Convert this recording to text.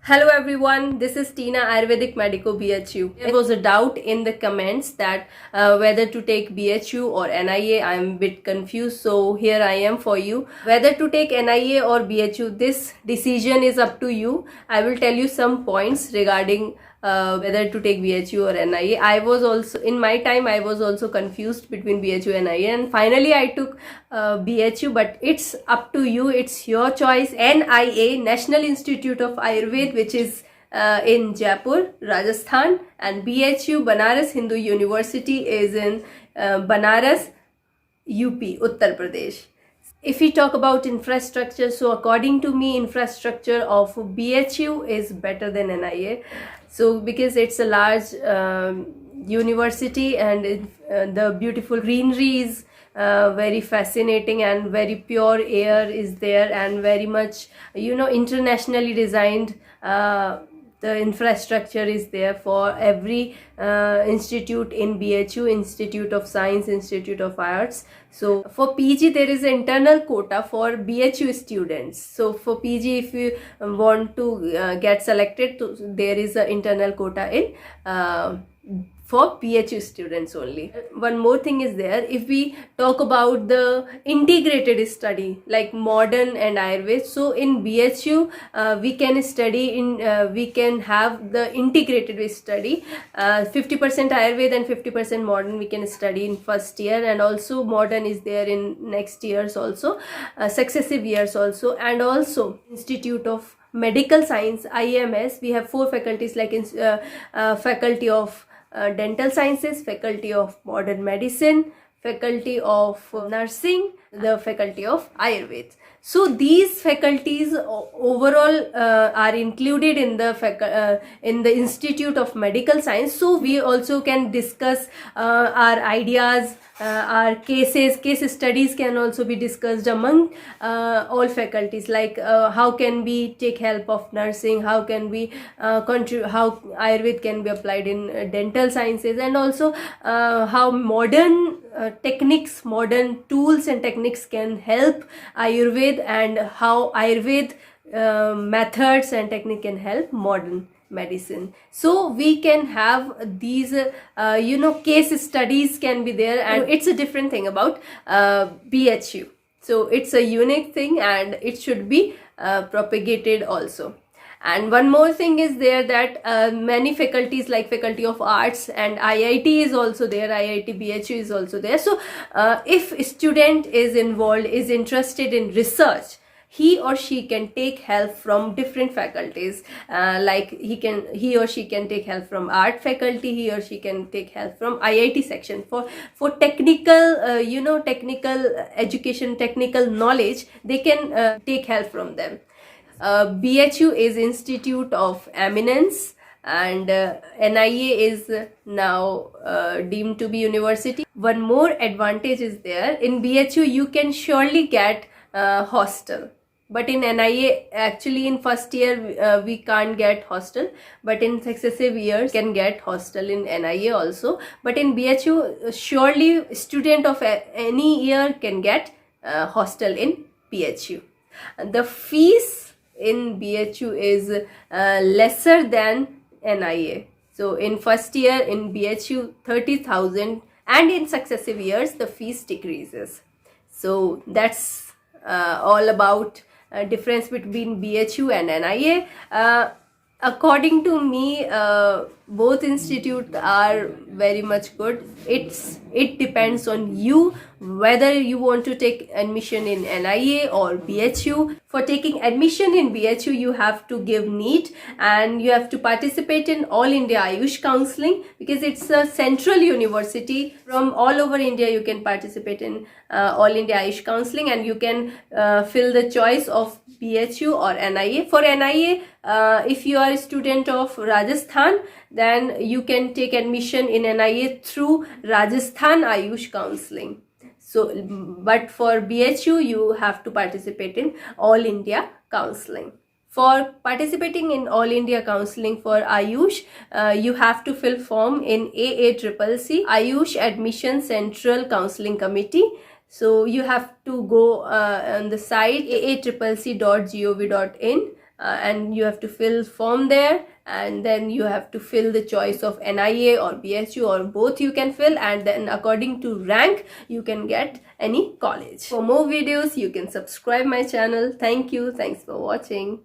Hello everyone, this is Tina Ayurvedic Medico BHU. There was a doubt in the comments that whether to take BHU or NIA. I am a bit confused, so here I am for you. Whether to take NIA or BHU, this decision is up to you. I will tell you some points regarding whether to take BHU or NIA. I was also, in my time, I was also confused between BHU and NIA, and finally I took BHU, but it's up to you, it's your choice. NIA, National Institute of Ayurveda, which is in Jaipur, Rajasthan, and BHU, Banaras Hindu University, is in Banaras, UP, Uttar Pradesh. If we talk about infrastructure, so according to me, infrastructure of BHU is better than NIA. So because it's a large university, and the beautiful greenery is very fascinating, and very pure air is there, and very much internationally designed. The infrastructure is there for every institute in BHU, Institute of Science, Institute of Arts. So for PG there is an internal quota for BHU students. So for PG, if you want to get selected, there is an internal quota in for BHU students only. One more thing is there. If we talk about the integrated study like modern and Ayurveda, so in BHU we can study in we can have the integrated study, 50% Ayurveda and 50% modern we can study in first year, and also modern is there in next years also, successive years also. And also Institute of Medical Science, IMS, we have 4 faculties like faculty of dental sciences, faculty of modern medicine, faculty of nursing, the faculty of Ayurveda. So these faculties overall are included in the Institute of Medical Science. So we also can discuss our ideas, our case studies can also be discussed among all faculties, like how can we take help of nursing, how can we how Ayurveda can be applied in dental sciences, and also how modern techniques, modern tools and techniques can help Ayurveda, and how Ayurveda methods and technique can help modern medicine. So we can have these case studies can be there, and it's a different thing about BHU. So it's a unique thing, and it should be propagated also. And one more thing is there, that many faculties like faculty of arts and IIT is also there, IIT BHU is also there. So if a student is involved, is interested in research, he or she can take help from different faculties, like he or she can take help from art faculty, he or she can take help from IIT section for technical technical education, technical knowledge. They can take help from them. BHU is Institute of Eminence, and NIA is now deemed to be university. One more advantage is there. In BHU you can surely get hostel, but in NIA, actually in first year we can't get hostel, but in successive years can get hostel in NIA also. But in BHU, surely student of any year can get hostel in BHU. The fees in BHU is lesser than NIA. So in first year in BHU 30,000, and in successive years the fees decreases. So that's all about difference between BHU and NIA. According to me, both institutes are very much good. It depends on you whether you want to take admission in NIA or BHU. For taking admission in BHU, you have to give NEET, and you have to participate in All India Ayush Counseling, because it's a central university. From all over India you can participate in All India Ayush Counseling, and you can fill the choice of BHU or NIA. For NIA, if you are a student of Rajasthan, then you can take admission in NIA through Rajasthan Ayush Counseling. So, but for BHU, you have to participate in All India Counseling. For participating in All India Counseling for Ayush, you have to fill form in AACCC, Ayush Admission Central Counseling Committee. So you have to go on the site aaccc.gov.in and you have to fill form there, and then you have to fill the choice of NIA or BHU, or both you can fill, and then according to rank you can get any college. For more videos you can subscribe my channel. Thank you. Thanks for watching.